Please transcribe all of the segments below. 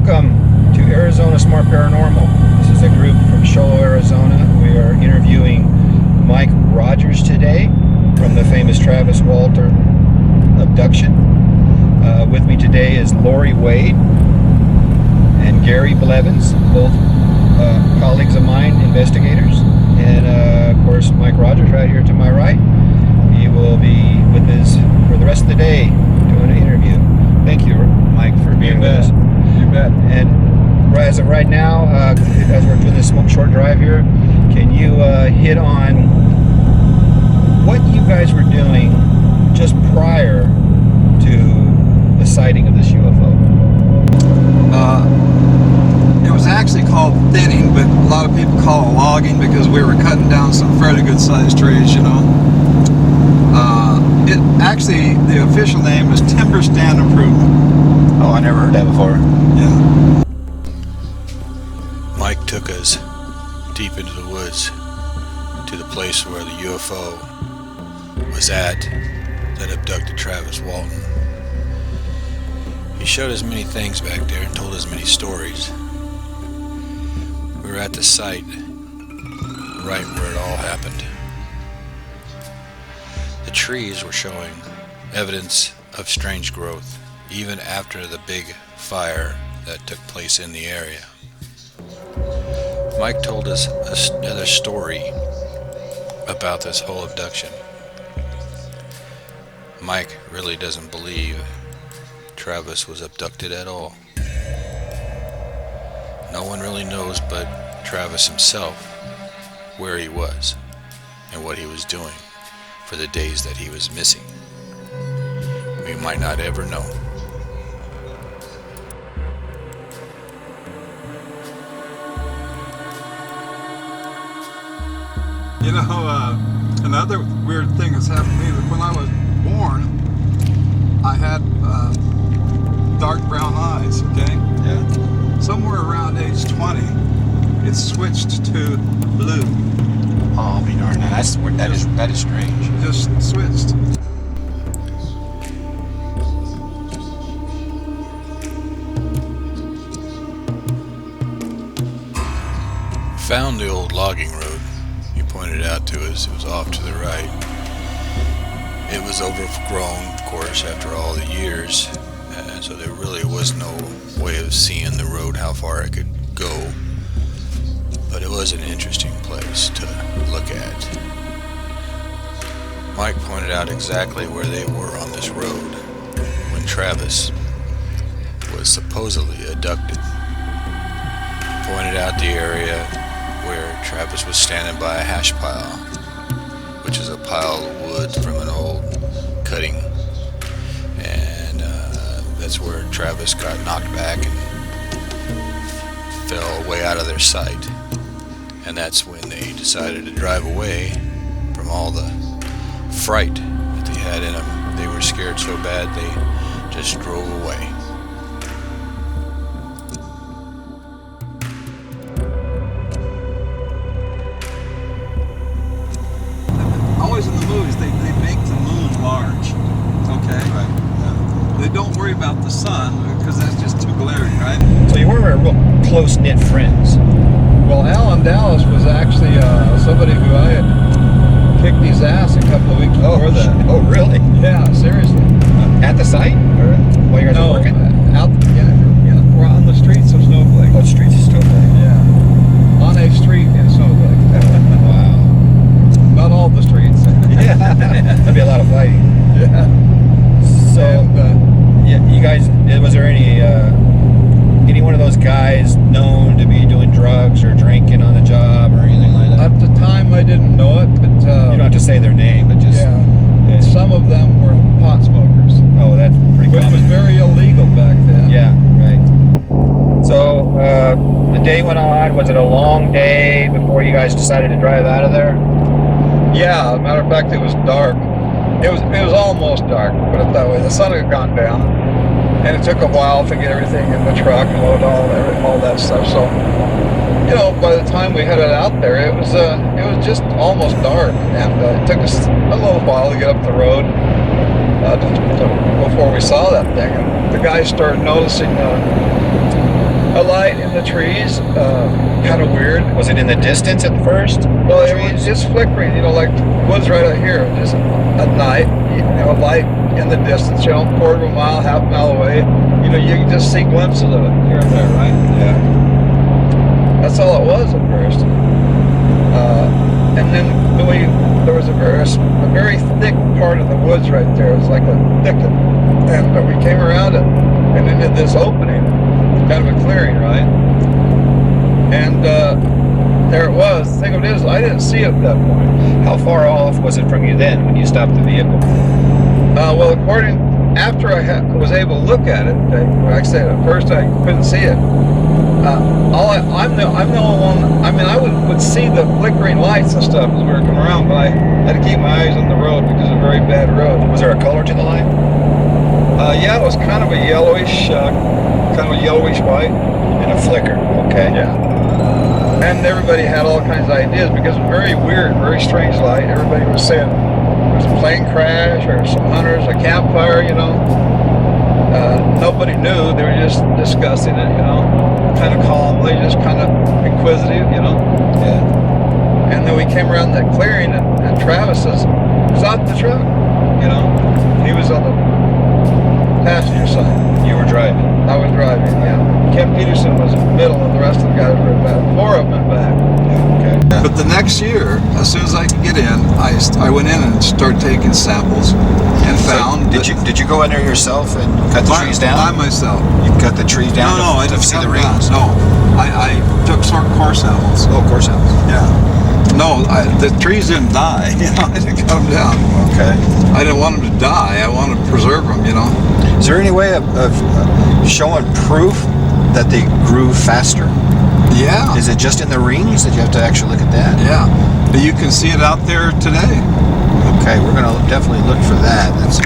Welcome to Arizona Smart Paranormal. This is a group from Show, Arizona. We are interviewing Mike Rogers today from the famous Travis Walton abduction. With me today is Lori Wade and Gary Blevins, both colleagues of mine, investigators. And of course, Mike Rogers right here to my right. He will be with us for the rest of the day doing an interview. Thank you, Mike, for being with us. You bet. And as of right now, as we're doing this short drive here, can you hit on what you guys were doing just prior to the sighting of this UFO? It was actually called thinning, but a lot of people call it logging because we were cutting down some fairly good sized trees, you know. It actually, the official name is timber stand improvement. Oh, I never heard that before. Yeah. Mike took us deep into the woods to the place where the UFO was at that abducted Travis Walton. He showed us many things back there and told us many stories. We were at the site right where it all happened. The trees were showing evidence of strange growth even after the big fire that took place in the area. Mike told us another story about this whole abduction. Mike really doesn't believe Travis was abducted at all. No one really knows but Travis himself where he was and what he was doing for the days that he was missing. We might not ever know. You know, another weird thing that's happened to me, when I was born, I had dark brown eyes, okay? Yeah. Somewhere around age 20, it switched to blue. Oh, be darn! That is strange. Just switched. Found the old logging road. He pointed out to us. It was off to the right. It was overgrown, of course, after all the years, so there really was no way of seeing the road, how far it could go. But it was an interesting place to look at. Mike pointed out exactly where they were on this road when Travis was supposedly abducted. He pointed out the area where Travis was standing by a hash pile, which is a pile of wood from an old cutting, and that's where Travis got knocked back and fell way out of their sight. And that's when they decided to drive away from all the fright that they had in them. They were scared so bad they just drove away. Always in the movies, they make the moon large, okay? Right. Yeah. They don't worry about the sun because that's just too glaring, right? So you were real close-knit friends. Well, Alan Dallas was actually somebody who I had kicked his ass a couple of weeks before that. Oh, really? Yeah, seriously. At the site? Or while you guys were working? Out, yeah, we're on the streets of Snowflake. Oh, streets of Snowflake. Yeah, on a street in Snowflake. Wow. Not all the streets. Yeah, that'd be a lot of fighting. Yeah. So, And, yeah, you guys, was there any one of those guys known to be doing drugs or drinking on the job or anything like that? at the time, I didn't know it, but You don't have to say their name, but just... yeah, some of them were pot smokers, Oh, that's pretty which was common. very illegal back then. Yeah, right. So, the day went on. Was it a long day before you guys decided to drive out of there? Yeah, as a matter of fact, it was dark. It was almost dark, put it that way. The sun had gone down, and it took a while to get everything in the truck and load all that stuff. So, you know, by the time we headed out there, it was just almost dark, and it took us a little while to get up the road before we saw that thing. And the guys started noticing a light in the trees, kind of weird. Was it in the distance at first? Well, it was just flickering, you know, like the woods right out here, just at night, you know, a light in the distance, you know, quarter of a mile, half a mile away. You know, you can just see glimpses of it here and there, right? Yeah. That's all it was at first. And then there was a very thick part of the woods right there. It was like a thicket. And we came around it and into this opening, kind of a clearing, right? And there it was. The thing of it is, I didn't see it at that point. How far off was it from you then when you stopped the vehicle? Well, after I was able to look at it, like I said, at first I couldn't see it. I'm the only one. I mean, I would see the flickering lights and stuff as we were coming around, but I had to keep my eyes on the road because it's a very bad road. Was there a color to the light? Yeah, it was kind of a yellowish white. And a flicker. Okay. Yeah. And everybody had all kinds of ideas because it was very weird, very strange light. Everybody was saying there's a plane crash or some hunters, a campfire, you know. Nobody knew. They were just discussing it, you know, kind of calmly, just kind of inquisitive, you know. Yeah. And then we came around that clearing, and Travis was out the truck, you know. He was on the passenger side. You were driving. I was driving, yeah. Ken Peterson was in the middle, and the rest of the guys were in back. 4 of them in back. Okay. But the next year, as soon as I could get in, I went in and started taking samples and found. Did you go in there yourself and cut the trees down? By myself. You cut the trees down? No, I to didn't see cut the them down. rings. No, I took core samples. Oh, core samples. Yeah. No, the trees didn't die. You know, I didn't cut them down. Okay. I didn't want them to die. I wanted to preserve them. You know. Is there any way of showing proof that they grew faster? Yeah. Is it just in the rings that you have to actually look at that? Yeah. But you can see it out there today. Okay, we're going to definitely look for that. That's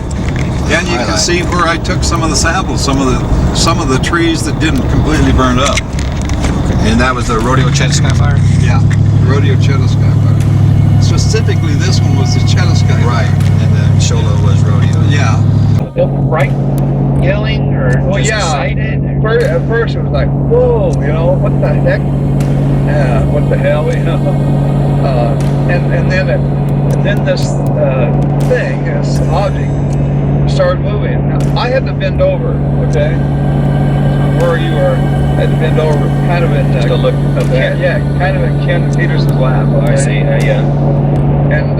And you can see where I took some of the samples, some of the trees that didn't completely burn up. Okay. And that was the rodeo Chetasky fire? Yeah. Rodeo Chetasky fire. Specifically, this one was the Chetasky. Right. And the Sholo was rodeo. Yeah. Right? Yelling or Well, just yeah. excited? At first it was like, whoa, you know, what the heck? What the hell, you know? And then this thing, this object, started moving. Now, I had to bend over, okay? Where you were, I had to bend over, kind of in To look up there? Yeah, kind of in Ken Peterson's lap. Okay? I see. Yeah. And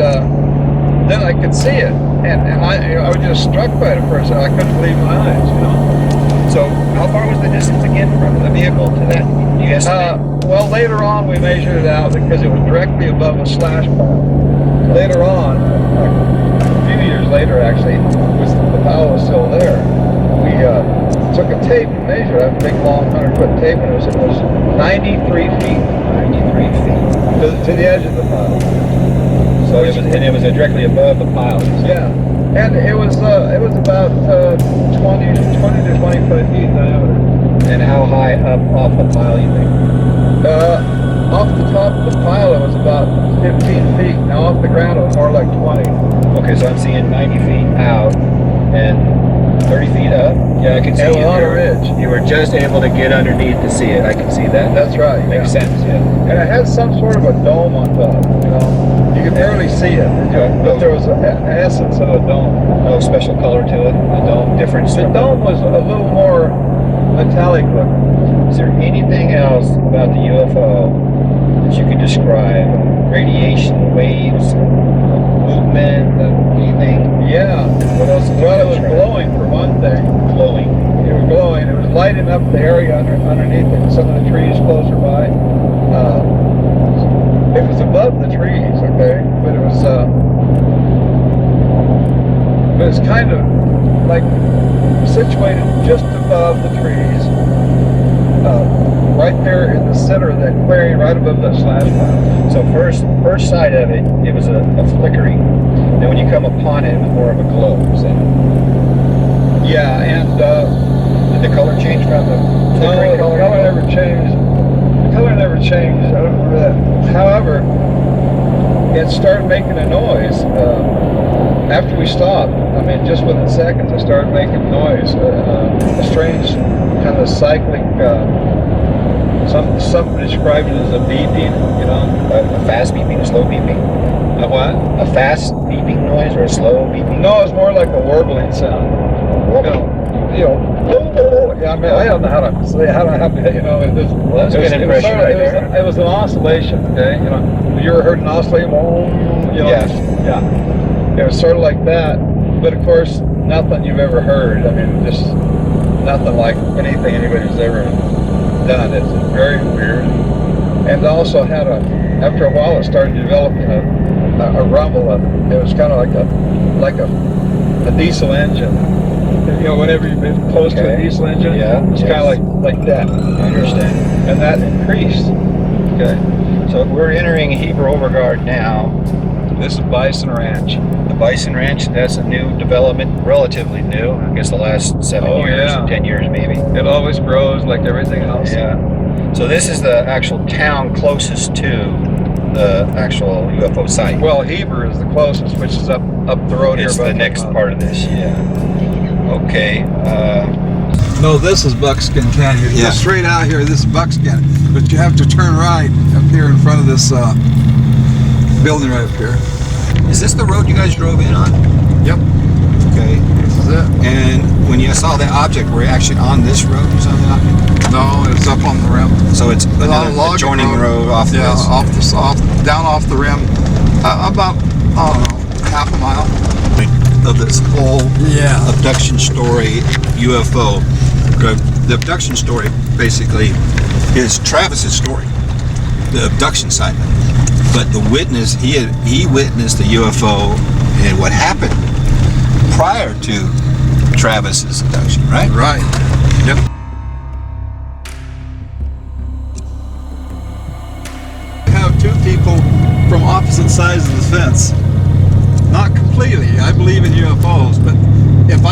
then I could see it, and I was just struck by it at first. I couldn't believe my eyes, you know. So, how far was the distance again from the vehicle to that? Do you estimate? Well, later on we measured it out because it was directly above a slash pile. Later on, like a few years later actually, the pile was still there. We took a tape and measured it, a big long 100-foot tape, and it was 93 feet. 93 feet. To the edge of the pile. So it was directly above the pile. Yeah. And it was about 20 to 25 feet in diameter. And how high up off the pile you think? Off the top of the pile it was about 15 feet. Now off the ground it was more like 20. Okay, so I'm seeing 90 feet out and 30 feet up. Yeah, I can see And you on a there. ridge. You were just able to get underneath to see it. I can see that. That's right. Makes yeah. sense, yeah. And it had some sort of a dome on top, you know. You could barely see it, but there was an essence of a dome. No special color to it. The dome difference. The dome was a little more metallic looking. Is there anything else about the UFO that you could describe? Radiation, waves, movement, anything? Yeah. What else? Well, it was glowing for one thing. Glowing. It was glowing. It was lighting up the area underneath it, some of the trees closer by. It was above the trees, okay, but it was kind of like situated just above the trees, right there in the center of that clearing, right above that slash pile. So first sight of it, it was a flickering. Then when you come upon it, it was more of a glow. Yeah, and did the color change from the flickering no, the color never changed. The color never changed. I don't remember that. However, it started making a noise after we stopped. I mean, just within seconds, it started making noise. A strange kind of cyclic Some describe it as a beeping, you know. A fast beeping, a slow beeping? A what? A fast beeping noise or a slow beeping? No, it's more like a warbling sound. Yeah, I mean, I don't know how to say how to, you know, Well, that's a good impression right there. It was an oscillation, okay? You know, you ever heard an oscillation? You know, Yes. Yeah. It was sort of like that, but of course, nothing you've ever heard. I mean, just nothing like anything anybody's ever done. It's very weird. And also had after a while, it started developing a rumble. It was kind of like a diesel engine. You know, whenever you've been close to a diesel engine, it's kind of like that. I understand. And that increased. Okay. So we're entering Heber Overgaard now. This is Bison Ranch. The Bison Ranch, that's a new development, relatively new. I guess the last 7 years, 10 years maybe. It always grows like everything else. Yeah. So this is the actual town closest to the actual UFO site. Well, Heber is the closest, which is up the road here. It's the next part of this, yeah. Okay. No, this is Buckskin Canyon. Yeah. Straight out here, this is Buckskin. But you have to turn right up here in front of this building right up here. Is this the road you guys drove in on? Yep. Okay. This is it. And when you saw the object, were you actually on this road? You saw the object? No, it's up on the rim. So it's on a another logging adjoining road off Yeah, this? down off the rim. About, I don't know, half a mile. Of this whole abduction story, UFO. The abduction story basically is Travis's story, the abduction side of it. But the witness, he witnessed the UFO and what happened prior to Travis's abduction, right? Right. Yep. I have two people from opposite sides of the fence. Not completely. I believe in UFOs, but if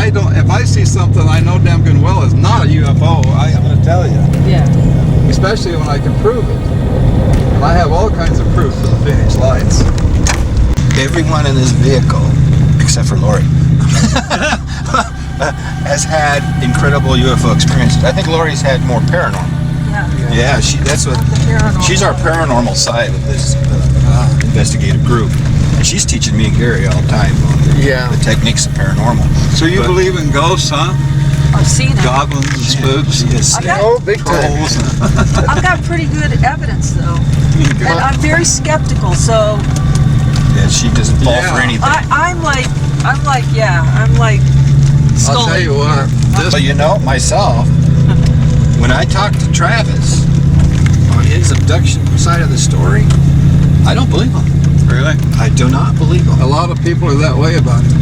I see something I know damn good and well is not a UFO, I'm going to tell you. Yeah. Especially when I can prove it. And I have all kinds of proof for the Phoenix lights. Everyone in this vehicle, except for Lori, has had incredible UFO experiences. I think Lori's had more paranormal. Yeah. Yeah, she's our paranormal side of this investigative group. And she's teaching me and Gary all the time on the techniques of paranormal. So you believe in ghosts, huh? I've seen it. Goblins and spooks? Yes. Big trolls. I've got pretty good evidence though. And I'm very skeptical, so Yeah, she doesn't fall for anything. I'm like I'll tell you what. But you know, myself, when I talk to Travis on his abduction side of the story, I don't believe him. Really? I do not believe him. A lot of people are that way about it.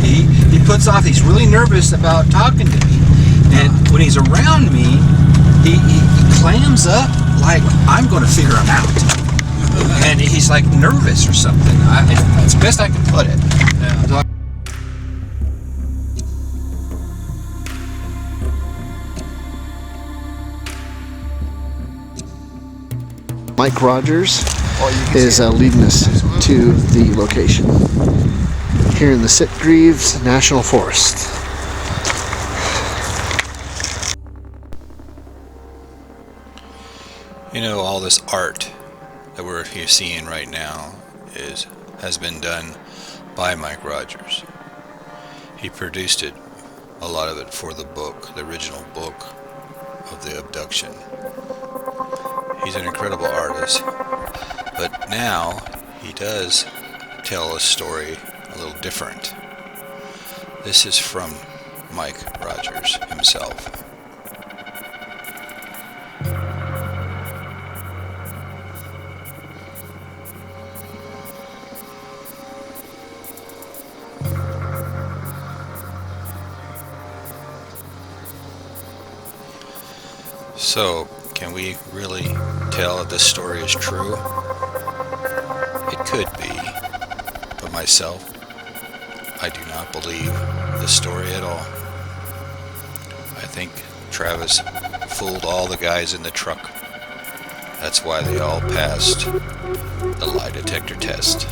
He puts off, he's really nervous about talking to me. And when he's around me, he clams up like I'm going to figure him out. And he's like nervous or something. It's the best I can put it. Yeah. Mike Rogers is leading us to the location here in the Sitgreaves National Forest. You know, all this art that we're here seeing right now has been done by Mike Rogers. He produced it, a lot of it, for the book, the original book of the abduction. He's an incredible artist, but now he does tell a story a little different. This is from Mike Rogers himself. So, can we really tell that this story is true? It could be, but myself, I do not believe this story at all. I think Travis fooled all the guys in the truck. That's why they all passed the lie detector test.